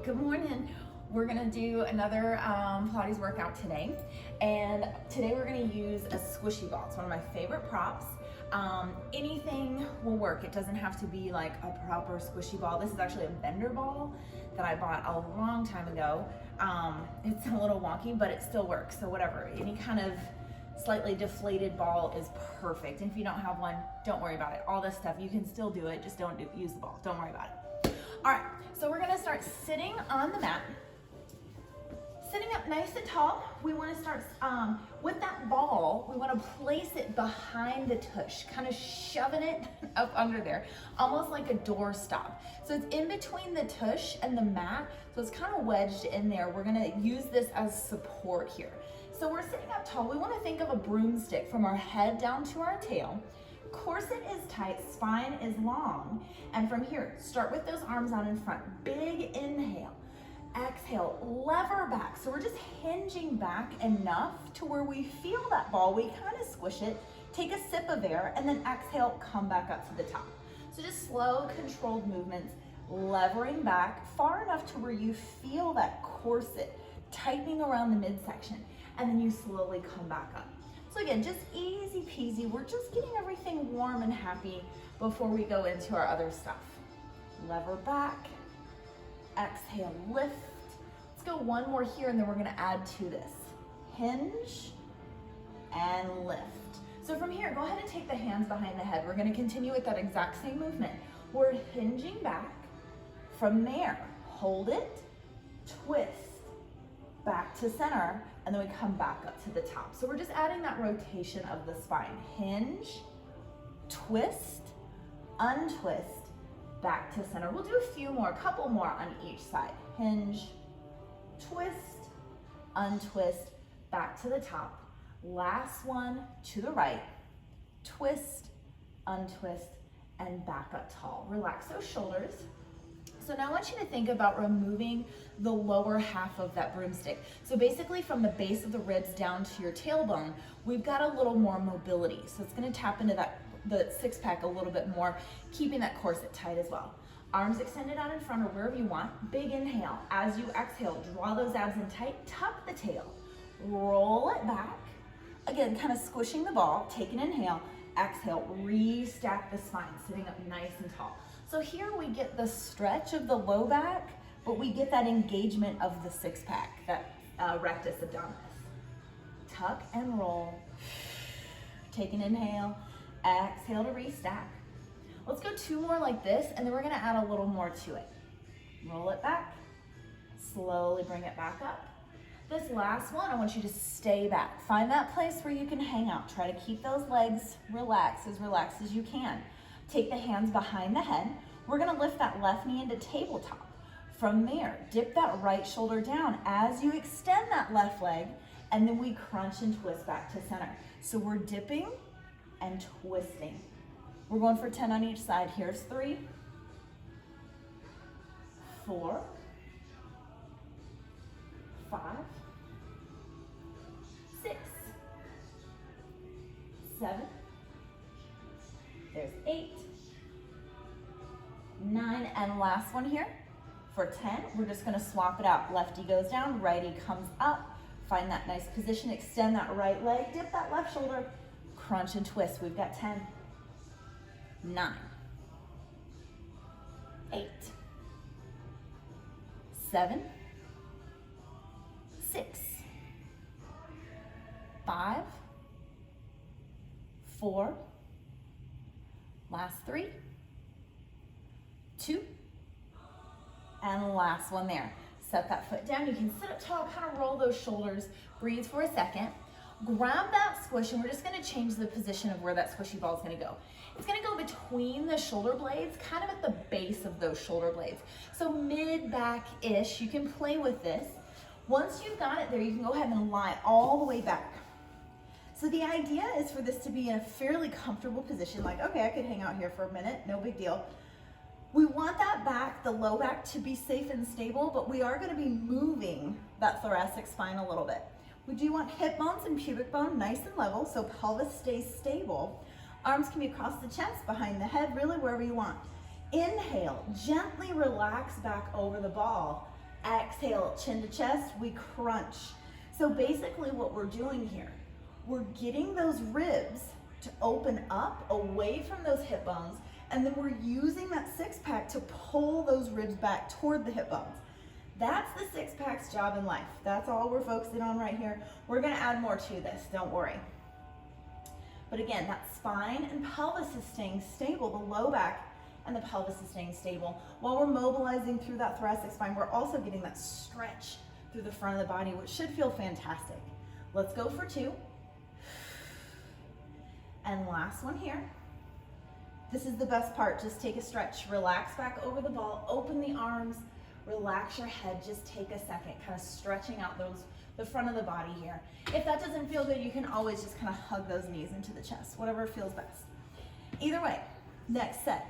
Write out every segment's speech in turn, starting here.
Good morning. We're gonna do another Pilates workout today. And today we're gonna use a squishy ball. It's one of my favorite props. Anything will work. It doesn't have to be like a proper squishy ball. This is actually a bender ball that I bought a long time ago. It's a little wonky, but it still works. So whatever, any kind of slightly deflated ball is perfect. And if you don't have one, don't worry about it. All this stuff, you can still do it. Just don't use the ball. Don't worry about it. All right, so we're gonna start sitting on the mat. Sitting up nice and tall, we wanna start, with that ball, we wanna place it behind the tush, kind of shoving it up under there, almost like a door stop. So it's in between the tush and the mat, so it's kind of wedged in there. We're gonna use this as support here. So we're sitting up tall, we wanna think of a broomstick from our head down to our tail. Corset is tight, spine is long. And from here, start with those arms out in front. Big inhale. Exhale, lever back. So we're just hinging back enough to where we feel that ball. We kind of squish it, take a sip of air, and then exhale, come back up to the top. So just slow, controlled movements, levering back far enough to where you feel that corset tightening around the midsection, and then you slowly come back up. So again, just easy peasy. We're just getting everything warm and happy before we go into our other stuff. Lever back. Exhale, lift. Let's go one more here and then we're gonna add to this. Hinge and lift. So from here, go ahead and take the hands behind the head. We're gonna continue with that exact same movement. We're hinging back. From there, hold it, twist, back to center, and then we come back up to the top. So we're just adding that rotation of the spine. Hinge, twist, untwist, back to center. We'll do a few more, a couple more on each side. Hinge, twist, untwist, back to the top. Last one to the right. Twist, untwist, and back up tall. Relax those shoulders. So now I want you to think about removing the lower half of that broomstick. So basically from the base of the ribs down to your tailbone, we've got a little more mobility. So it's gonna tap into the six pack a little bit more, keeping that corset tight as well. Arms extended out in front or wherever you want. Big inhale. As you exhale, draw those abs in tight, tuck the tail, roll it back. Again, kind of squishing the ball, take an inhale, exhale, restack the spine, sitting up nice and tall. So here we get the stretch of the low back, but we get that engagement of the six pack, that rectus abdominis. Tuck and roll. Take an inhale, exhale to restack. Let's go two more like this, and then we're gonna add a little more to it. Roll it back, slowly bring it back up. This last one, I want you to stay back. Find that place where you can hang out. Try to keep those legs relaxed as you can. Take the hands behind the head. We're gonna lift that left knee into tabletop. From there, dip that right shoulder down as you extend that left leg, and then we crunch and twist back to center. So we're dipping and twisting. We're going for 10 on each side. Here's 3, 4, 5, 6, 7, there's 8, 9, and last one here for 10. We're just gonna swap it out. Lefty goes down, righty comes up. Find that nice position, extend that right leg, dip that left shoulder, crunch and twist. We've got 10, 9, 8, 7, 6, 5, 4, last 3, 2, and last one there. Set that foot down. You can sit up tall, kind of roll those shoulders, breathe for a second. Grab that squish, and we're just gonna change the position of where that squishy ball is gonna go. It's gonna go between the shoulder blades, kind of at the base of those shoulder blades. So mid-back-ish, you can play with this. Once you've got it there, you can go ahead and lie all the way back. So the idea is for this to be in a fairly comfortable position, like, okay, I could hang out here for a minute, no big deal. We want that back, the low back, to be safe and stable, but we are gonna be moving that thoracic spine a little bit. We do want hip bones and pubic bone nice and level, so pelvis stays stable. Arms can be across the chest, behind the head, really wherever you want. Inhale, gently relax back over the ball. Exhale, chin to chest, we crunch. So basically what we're doing here, we're getting those ribs to open up away from those hip bones, and then we're using that six pack to pull those ribs back toward the hip bones. That's the six pack's job in life. That's all we're focusing on right here. We're gonna add more to this, don't worry. But again, that spine and pelvis is staying stable, the low back and the pelvis is staying stable. While we're mobilizing through that thoracic spine, we're also getting that stretch through the front of the body, which should feel fantastic. Let's go for 2. And last one here. This is the best part, just take a stretch. Relax back over the ball, open the arms, relax your head, just take a second, kind of stretching out the front of the body here. If that doesn't feel good, you can always just kind of hug those knees into the chest, whatever feels best. Either way, next set.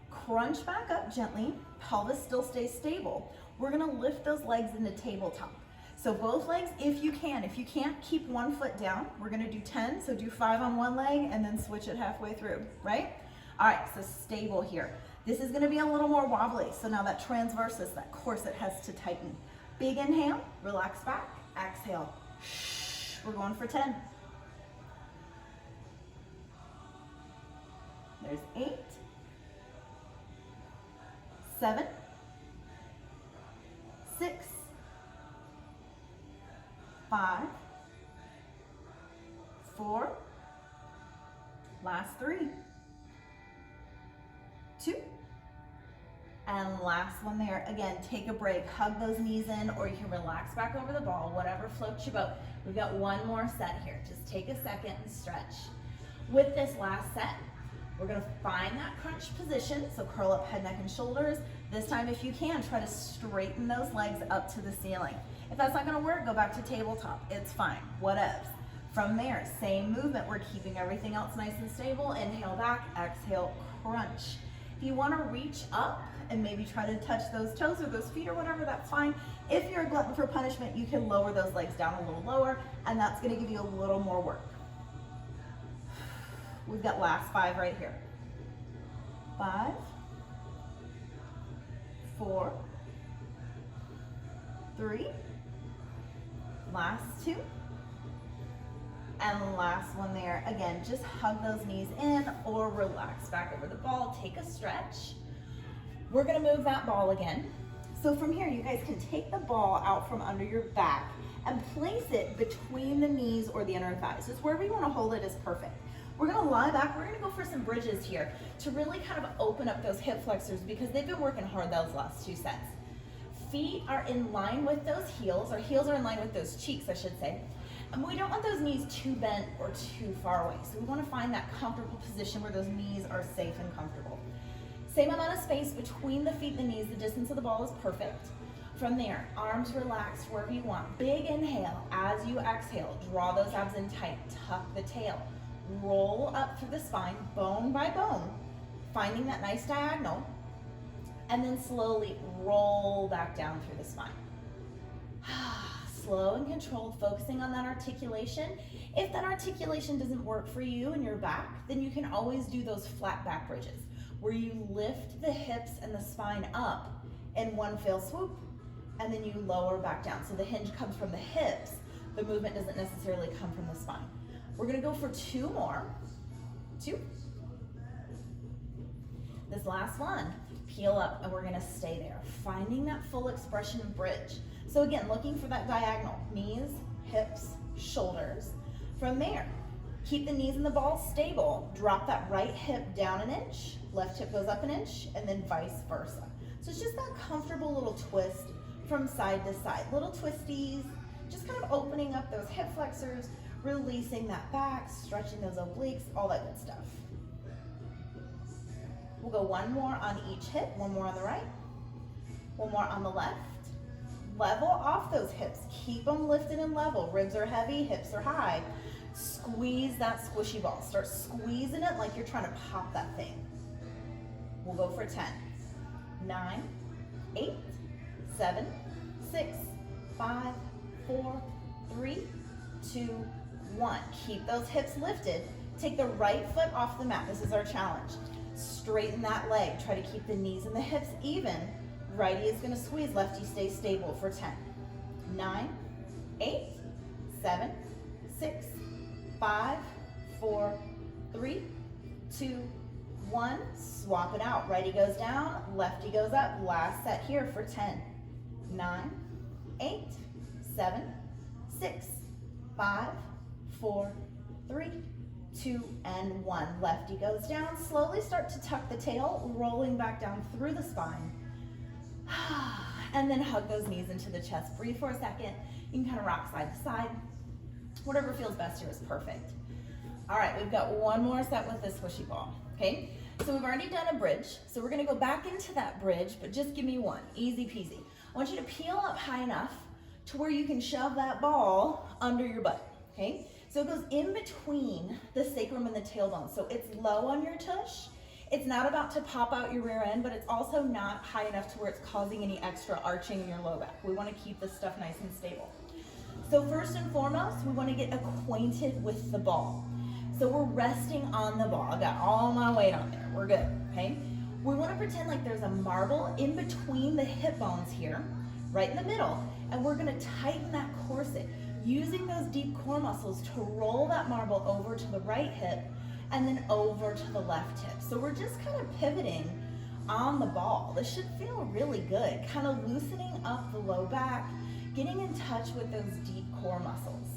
Crunch back up gently, pelvis still stays stable. We're gonna lift those legs into tabletop. So both legs, if you can. If you can't, keep one foot down. We're gonna do 10, so do 5 on one leg and then switch it halfway through, right? All right, so stable here. This is gonna be a little more wobbly, so now that transversus, that corset has to tighten. Big inhale, relax back, exhale. We're going for 10. There's 8, 7, 6, 5, 4, last 3, 2, and last one there. Again, take a break, hug those knees in, or you can relax back over the ball, whatever floats your boat. We've got one more set here. Just take a second and stretch. With this last set, we're gonna find that crunch position, so curl up head, neck, and shoulders. This time, if you can, try to straighten those legs up to the ceiling. If that's not gonna work, go back to tabletop. It's fine, whatevs. From there, same movement. We're keeping everything else nice and stable. Inhale back, exhale, crunch. If you wanna reach up and maybe try to touch those toes or those feet or whatever, that's fine. If you're a glutton for punishment, you can lower those legs down a little lower, and that's gonna give you a little more work. We've got last 5 right here. 5, 4, 3, last 2, and last one there. Again, just hug those knees in or relax back over the ball, take a stretch. We're gonna move that ball again. So from here, you guys can take the ball out from under your back and place it between the knees or the inner thighs. Just wherever you wanna hold it is perfect. We're gonna lie back, we're gonna go for some bridges here to really kind of open up those hip flexors because they've been working hard those last 2 sets. Feet are in line with those heels, or heels are in line with those cheeks, I should say. And we don't want those knees too bent or too far away. So we wanna find that comfortable position where those knees are safe and comfortable. Same amount of space between the feet and the knees, the distance of the ball is perfect. From there, arms relaxed wherever you want. Big inhale, as you exhale, draw those abs in tight, tuck the tail. Roll up through the spine, bone by bone, finding that nice diagonal, and then slowly roll back down through the spine. Slow and controlled, focusing on that articulation. If that articulation doesn't work for you in your back, then you can always do those flat back bridges, where you lift the hips and the spine up in one fell swoop, and then you lower back down. So the hinge comes from the hips, the movement doesn't necessarily come from the spine. We're gonna go for 2 more. 2. This last one, peel up, and we're gonna stay there, finding that full expression of bridge. So again, looking for that diagonal, knees, hips, shoulders. From there, keep the knees and the ball stable, drop that right hip down an inch, left hip goes up an inch, and then vice versa. So it's just that comfortable little twist from side to side, little twisties, just kind of opening up those hip flexors, releasing that back, stretching those obliques, all that good stuff. We'll go 1 more on each hip, 1 more on the right, 1 more on the left. Level off those hips, keep them lifted and level. Ribs are heavy, hips are high. Squeeze that squishy ball. Start squeezing it like you're trying to pop that thing. We'll go for 10, 9, 8, 7, 6, 5, 4, 3, 2, 1. Keep those hips lifted. Take the right foot off the mat. This is our challenge. Straighten that leg. Try to keep the knees and the hips even. Righty is gonna squeeze, lefty stays stable for 10, 9, 8, 7, 6, 5, 4, 3, 2, 1. Swap it out. Righty goes down, lefty goes up. Last set here for 10, 9, 8, 7, 6, 5, 4, 3, 2, and 1. Lefty goes down. Slowly start to tuck the tail, rolling back down through the spine. And then hug those knees into the chest. Breathe for a second. You can kind of rock side to side. Whatever feels best here is perfect. All right, we've got one more set with this squishy ball, okay? So we've already done a bridge, so we're gonna go back into that bridge, but just give me one, easy peasy. I want you to peel up high enough to where you can shove that ball under your butt, okay? So it goes in between the sacrum and the tailbone, so it's low on your tush. It's not about to pop out your rear end, but it's also not high enough to where it's causing any extra arching in your low back. We wanna keep this stuff nice and stable. So first and foremost, we wanna get acquainted with the ball. So we're resting on the ball. I got all my weight on there, we're good, okay? We wanna pretend like there's a marble in between the hip bones here, right in the middle, and we're gonna tighten that corset, using those deep core muscles to roll that marble over to the right hip and then over to the left hip. So we're just kind of pivoting on the ball. This should feel really good, kind of loosening up the low back, getting in touch with those deep core muscles.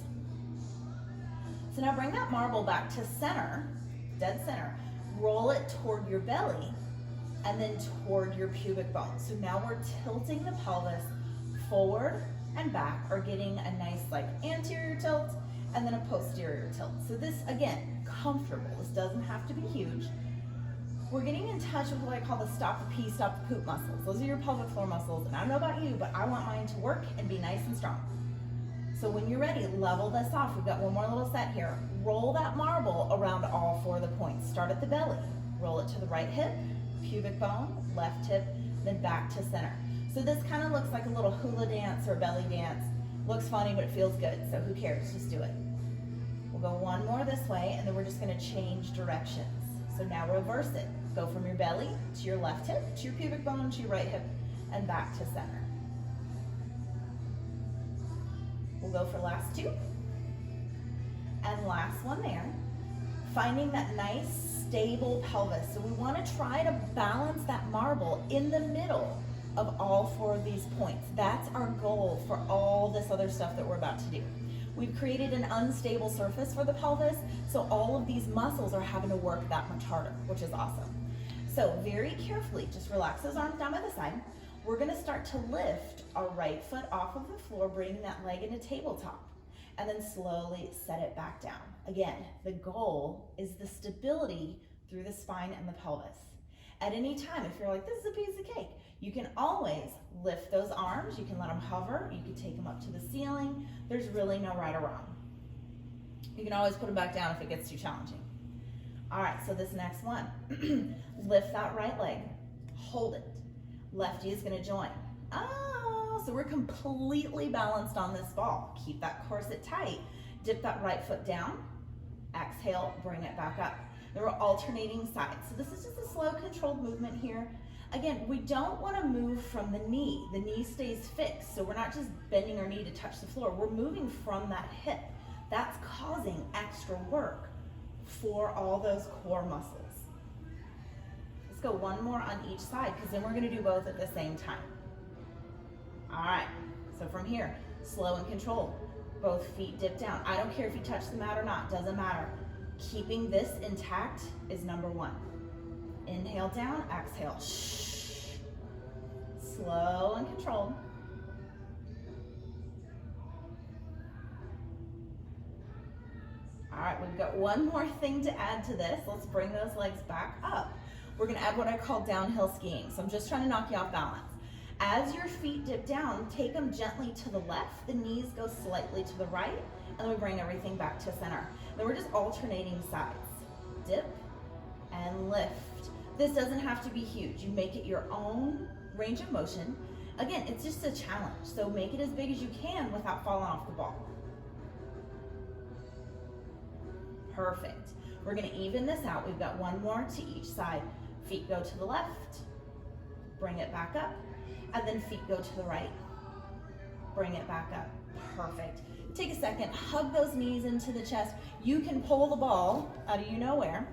So now bring that marble back to center, dead center. Roll it toward your belly and then toward your pubic bone. So now we're tilting the pelvis forward and back, or getting a nice like anterior tilt and then a posterior tilt. So this, again, comfortable. This doesn't have to be huge. We're getting in touch with what I call the stop the pee, stop the poop muscles. Those are your pelvic floor muscles, and I don't know about you, but I want mine to work and be nice and strong. So when you're ready, level this off. We've got one more little set here. Roll that marble around all four of the points. Start at the belly, roll it to the right hip, pubic bone, left hip, then back to center. So this kind of looks like a little hula dance or belly dance. Looks funny, but it feels good, so who cares? Just do it. We'll go one more this way, and then we're just gonna change directions. So now reverse it. Go from your belly to your left hip, to your pubic bone, to your right hip, and back to center. We'll go for last two. And last one there. Finding that nice, stable pelvis. So we wanna try to balance that marble in the middle of all four of these points. That's our goal for all this other stuff that we're about to do. We've created an unstable surface for the pelvis, so all of these muscles are having to work that much harder, which is awesome. So very carefully, just relax those arms down by the side. We're gonna start to lift our right foot off of the floor, bringing that leg into tabletop, and then slowly set it back down. Again, the goal is the stability through the spine and the pelvis. At any time, if you're like, this is a piece of cake, you can always lift those arms, you can let them hover, you can take them up to the ceiling. There's really no right or wrong. You can always put them back down if it gets too challenging. All right, so this next one, lift that right leg, hold it. Lefty is gonna join. Oh, so we're completely balanced on this ball. Keep that corset tight. Dip that right foot down. Exhale, bring it back up. Then we're alternating sides. So this is just a slow, controlled movement here. Again, we don't want to move from the knee. The knee stays fixed, so we're not just bending our knee to touch the floor. We're moving from that hip. That's causing extra work for all those core muscles. Let's go one more on each side, because then we're going to do both at the same time. All right, so from here, slow and controlled. Both feet dip down. I don't care if you touch the mat or not, doesn't matter. Keeping this intact is number one. Inhale down, exhale. Shh. Slow and controlled. All right, we've got one more thing to add to this. Let's bring those legs back up. We're gonna add what I call downhill skiing. So I'm just trying to knock you off balance. As your feet dip down, take them gently to the left. The knees go slightly to the right, and then we bring everything back to center. Then we're just alternating sides. Dip and lift. This doesn't have to be huge. You make it your own range of motion. Again, it's just a challenge, so make it as big as you can without falling off the ball. Perfect. We're gonna even this out. We've got one more to each side. Feet go to the left, bring it back up, and then feet go to the right. Bring it back up. Perfect. Take a second, hug those knees into the chest. You can pull the ball out of you know where.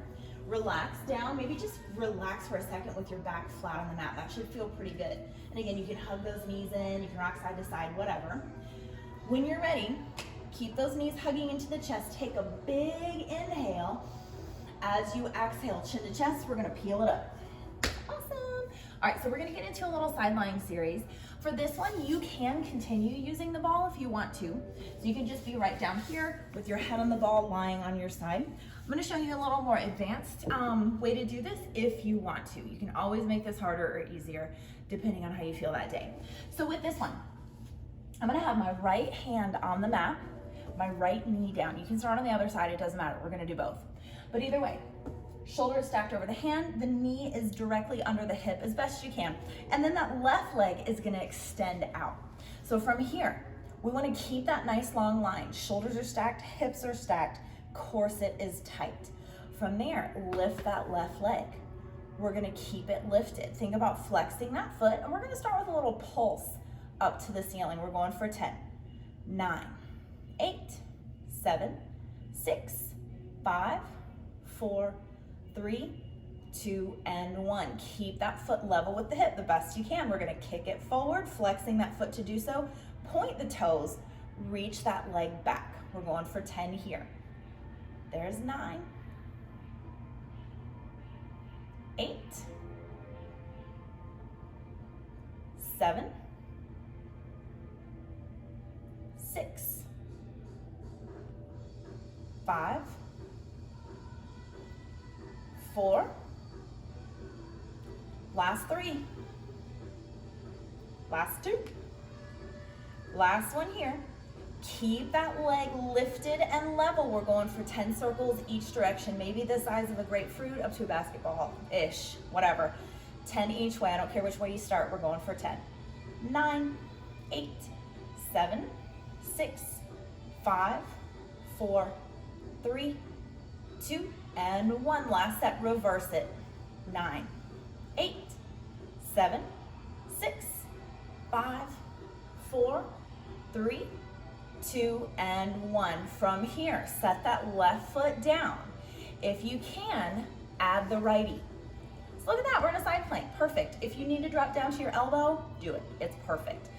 Relax down, maybe just relax for a second with your back flat on the mat. That should feel pretty good. And again, you can hug those knees in, you can rock side to side, whatever. When you're ready, keep those knees hugging into the chest. Take a big inhale. As you exhale, chin to chest, we're gonna peel it up. Awesome. All right, so we're gonna get into a little side lying series. For this one, you can continue using the ball if you want to. So you can just be right down here with your head on the ball lying on your side. I'm gonna show you a little more advanced way to do this if you want to. You can always make this harder or easier depending on how you feel that day. So with this one, I'm gonna have my right hand on the mat, my right knee down. You can start on the other side, it doesn't matter. We're gonna do both. But either way, shoulder is stacked over the hand, the knee is directly under the hip as best you can. And then that left leg is gonna extend out. So from here, we wanna keep that nice long line. Shoulders are stacked, hips are stacked, corset is tight. From there, lift that left leg. We're gonna keep it lifted. Think about flexing that foot, and we're gonna start with a little pulse up to the ceiling. We're going for 10, 9, 8, 7, 6, 5, 4, 3, 2, and 1. Keep that foot level with the hip the best you can. We're gonna kick it forward, flexing that foot to do so. Point the toes, reach that leg back. We're going for 10 here. There's 9, 8, 7, 6, 5, 4, last 3, last 2, last one here. Keep that leg lifted and level. We're going for 10 circles each direction, maybe the size of a grapefruit up to a basketball-ish, whatever. 10 each way, I don't care which way you start, we're going for 10. 9, 8, 7, 6, 5, 4, 3, 2, and 1. Last set, reverse it. 9, 8, 7, 6, 5, 4, 3, 2, and 1. From here, set that left foot down. If you can, add the righty. So look at that, we're in a side plank, perfect. If you need to drop down to your elbow, do it, it's perfect.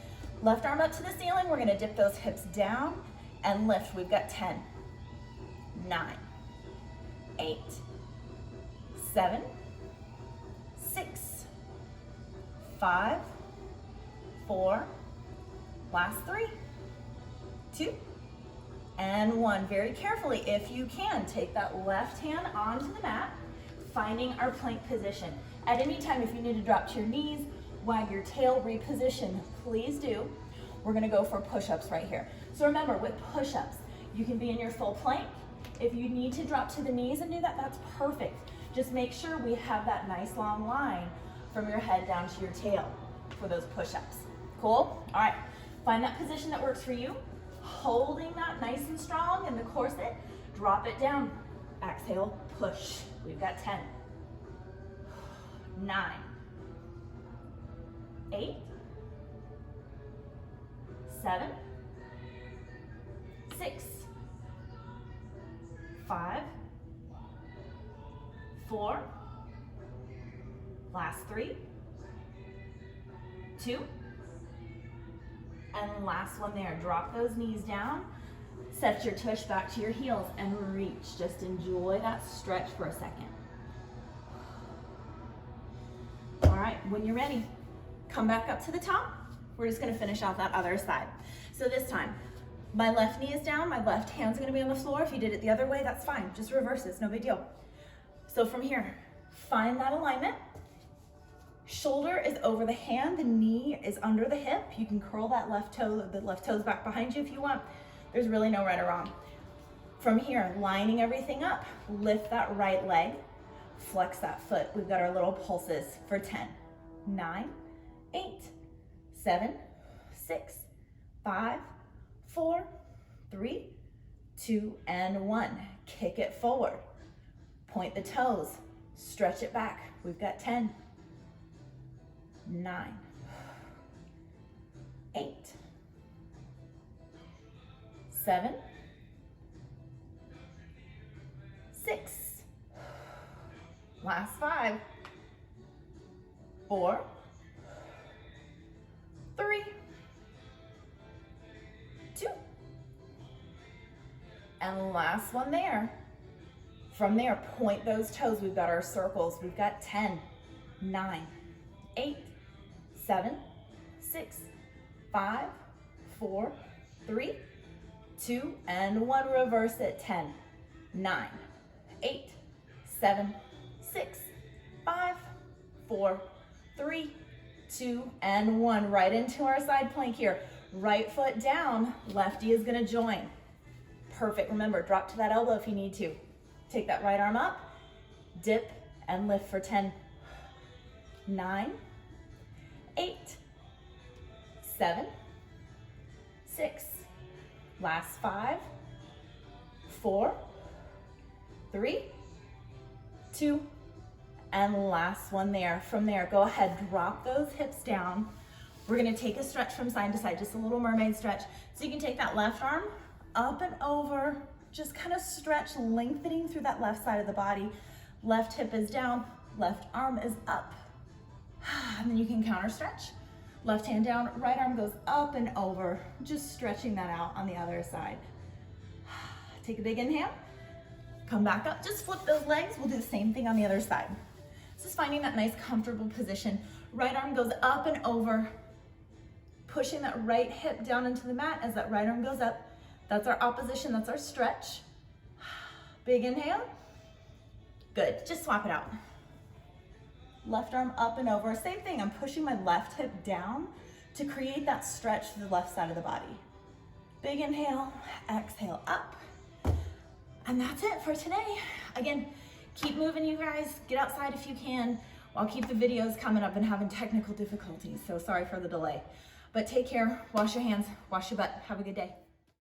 Left arm up to the ceiling, we're gonna dip those hips down and lift. We've got 10, 9, 8, 7, 6, 5, 4, last 3, 2, and 1. Very carefully, if you can, take that left hand onto the mat, finding our plank position. At any time, if you need to drop to your knees, wag your tail, reposition, please do. We're gonna go for push-ups right here. So remember, with push-ups, you can be in your full plank. If you need to drop to the knees and do that, that's perfect. Just make sure we have that nice long line from your head down to your tail for those push-ups. Cool? All right, find that position that works for you. Holding that nice and strong in the corset, drop it down. Exhale, push. We've got 10, 9, 8, 7, 6, 5, 4, last 3, 2, and last one there. Drop those knees down, set your tush back to your heels and reach. Just enjoy that stretch for a second. All right, when you're ready, come back up to the top. We're just gonna finish off that other side. So this time, my left knee is down, my left hand's gonna be on the floor. If you did it the other way, that's fine. Just reverse this, no big deal. So from here, find that alignment. Shoulder is over the hand, the knee is under the hip. You can curl that left toe, the left toes back behind you if you want. There's really no right or wrong. From here, lining everything up, lift that right leg, flex that foot. We've got our little pulses for 10, 9, 8, 7, 6, 5, 4, 3, 2, and 1. Kick it forward. Point the toes, stretch it back. We've got 10, 9, 8, 7, 6, last 5, 4, 3, 2, and last one there. From there, point those toes. We've got our circles. We've got 10, 9, 8, 7, 6, 5, 4, 3, 2, and 1. Reverse it. 10, 9, 8, 7, 6, 5, 4, 3, 2, and 1. Right into our side plank here. Right foot down, lefty is gonna join. Perfect. Remember, drop to that elbow if you need to. Take that right arm up, dip, and lift for 10, 9, 8, 7, 6, last 5, 4, 3, 2, and last one there. From there, go ahead, drop those hips down. We're gonna take a stretch from side to side, just a little mermaid stretch. So you can take that left arm up and over, just kind of stretch, lengthening through that left side of the body. Left hip is down, left arm is up. And then you can counter stretch. Left hand down, right arm goes up and over, just stretching that out on the other side. Take a big inhale, come back up, just flip those legs. We'll do the same thing on the other side. Just finding that nice comfortable position. Right arm goes up and over, pushing that right hip down into the mat as that right arm goes up. That's our opposition, that's our stretch. Big inhale. Good, just swap it out. Left arm up and over. Same thing, I'm pushing my left hip down to create that stretch to the left side of the body. Big inhale, exhale up. And that's it for today. Again, keep moving, you guys. Get outside if you can. I'll keep the videos coming up and having technical difficulties, so sorry for the delay. But take care, wash your hands, wash your butt. Have a good day.